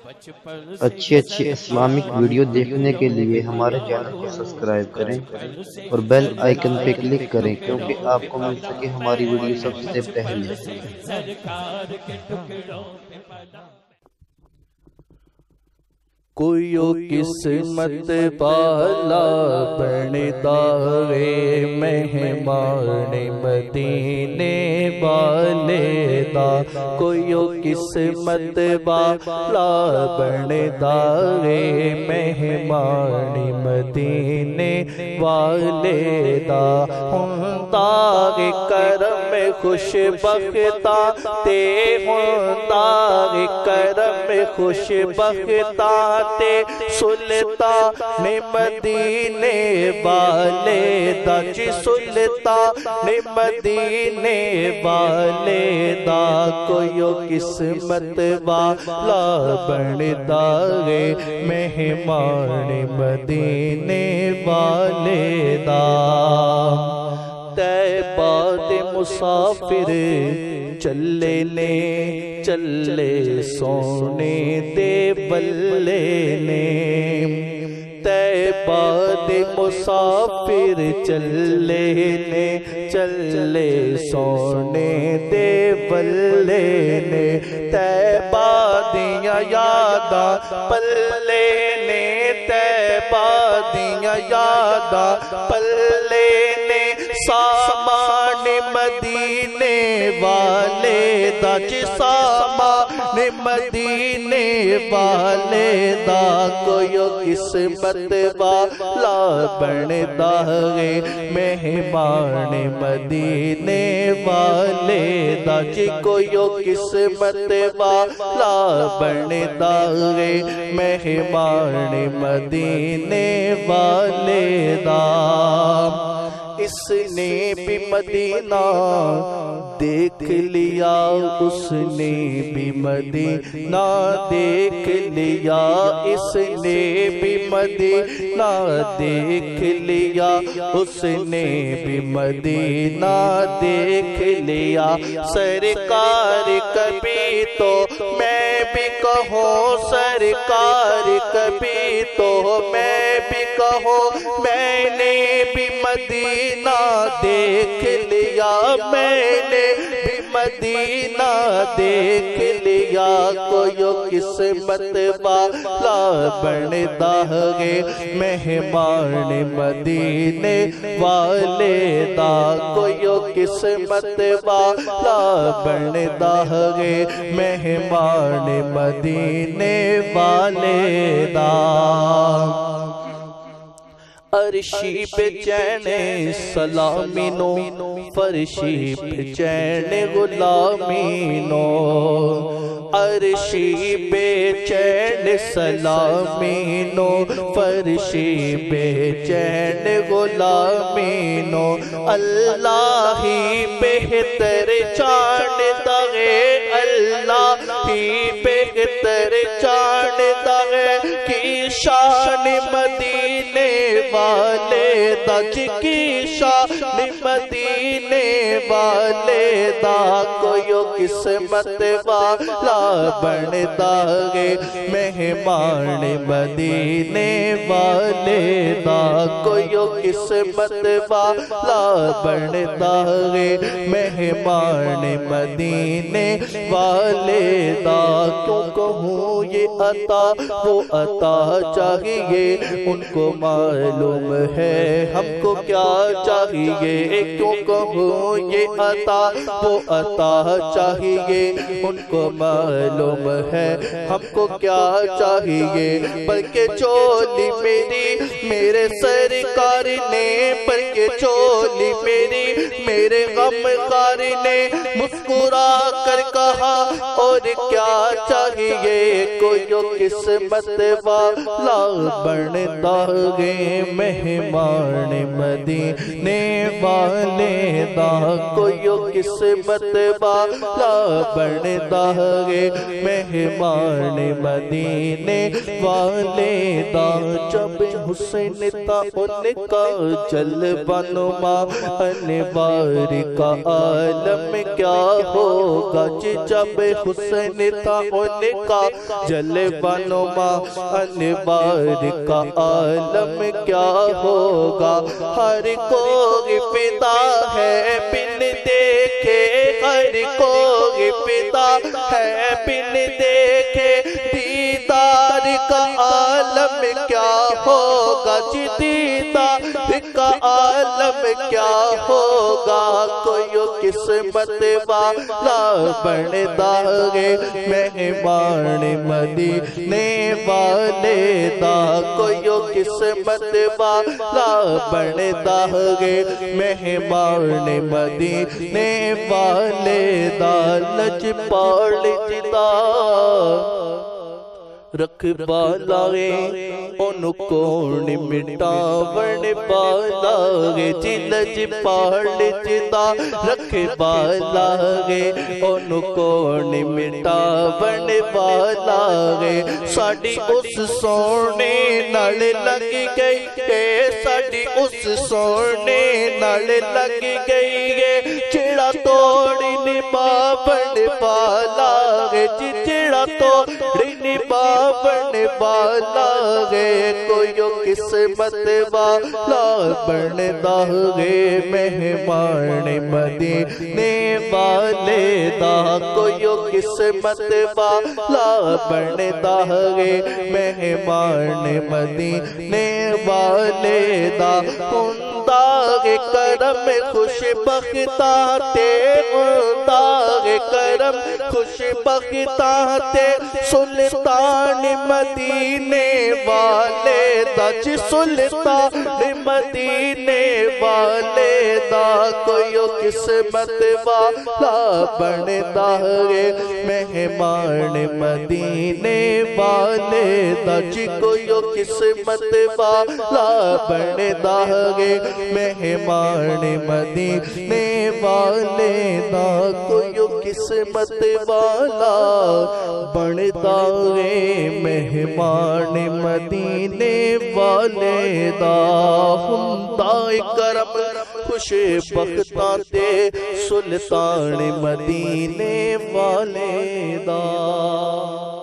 اچھی Islamic video دیکھنے کے لیے ہمارے چینل کو سبسکرائب کریں اور بیل آئیکن پہ کلک کریں کیونکہ آپ کو مل سکے ہماری ویڈیو سب سے پہلے۔ کوئی قسمت بالا بنتا ہے مہمان مدینے والے دا، کوئی قسمت بالا بنتا ہے مہمان مدینے والے دا، ہوندا ہے کرم خوش بختا تے، ہوندا ہے کرم خوش بختا تے، سلطان مدینے والے دا، جی سلطان مدینے والے دا، کوئی قسمت والا بنتا ہے مہمان مدینے والے دا۔ طیبہ دے مسافر چلے نے، چلے سونے دے بلے نے، طیبہ دے مسافر چلے نے، چلے سونے دے بلے نے، طیبہ دیاں یاداں پلے نے، طیبہ دیاں یاداں پلے نے، سامان مدینے والے دا، جی سامان مدینے والے دا، کوئی قسمت والا بنتا ہے مہمان مدینے والے دا، جی کوئی قسمت والا بنتا ہے مہمان مدینے والے دا۔ اس نے بھی مدینہ دیکھ لیا، اس نے بھی مدینہ دیکھ لیا، اس نے بھی مدینہ دیکھ لیا، اس نے بھی مدینہ دیکھ لیا، سرکار کبھی تو میں بھی کہوں، سرکار کبھی تو میں بھی کہوں، میں نے بھی مدینہ دیکھ لیا، میں نے بھی مدینہ دیکھ لیا، کوئی قسمت والا بنتا ہے مہمان مدینے والے دا، کوئی قسمت والا بنتا ہے مہمان مدینے والے دا۔ عرشی پہ چین سلامی نو، فرشی پہ چین غلامی نو، عرشی پہ چین سلامی نو، فرشی پہ چین غلامی نو، اللہ ہی بہتر جانتا ہے، اللہ ہی بہتر جانتا ہے کہ شان مدینے والے دا، جی کی شان مدینے والے دا، کوئی قسمت والا بنتا ہے مہمان مدینے والے دا، کوئی قسمت والا بنتا ہے مہمان مدینے والے دا۔ کیوں کہوں یہ عطا وہ عطا چاہیے، ان کو معلوم ہے ہم کو کیا چاہیے، کیوں کہوں یہ عطا وہ عطا چاہیے، ان کو معلوم ہے ہم کو کیا چاہیے، بلکہ چولی میری میرے سرکار نے، بلکہ چولی میری میرے غمخوار نے مسکرا کر کہا اور کیا چاہیے، کوئی قسمت والا بنتا ہے مہمان مدینے والے دا کوئی قسمت والا بندا ہے مہمان مدینے والے دا جب حسین تا ان کا جلوہ نما انوار کا عالم کیا ہوگا جب حسین تا ان کا جلوہ نما انوار کا عالم کیا ہوگا ہر کوئی فدا ہے بن دیکھے ہر کوئی فدا ہے بن دیکھے دیدار کا عالم کیا ہوگا دیدار کا عالم کیا ہوگا کوئی قسمت والا بندا ہے مہمان مدینے والے دا کوئی قسمت والا بندا ہے مہمان مدینے والے دا لجپال جدا رکھ بالائے ان کون مٹاون بالائے جلج پال جدا رکھ بالائے ان کون مٹاون بالائے ساڑی اس سونے نال لگ گئی ساڑی اس سونے نال لگ گئی چڑا توڑی نباون بالائے چڑا توڑی نباون والا ہے کوئی قسمت والا بندا ہے مہمان مدینے والے دا کوئی قسمت والا بندا ہے مہمان مدینے والے دا ہوندا ہے کرم خوش بختاں تے ہوندا ہے کرم خوش بختاں تے سلطان مدینے والے دا جی سلطان مدینے والے دا کوئی قسمت والا بندا ہے مہمان مدینے والے دا جی کوئی قسمت والا بندا ہے مہمان مدینے والے دا کوئی قسمت والا بندا ہے مہمان مدینے والے دا ہوندا کرم خوش بختاں تے سلطان مدینے والے دا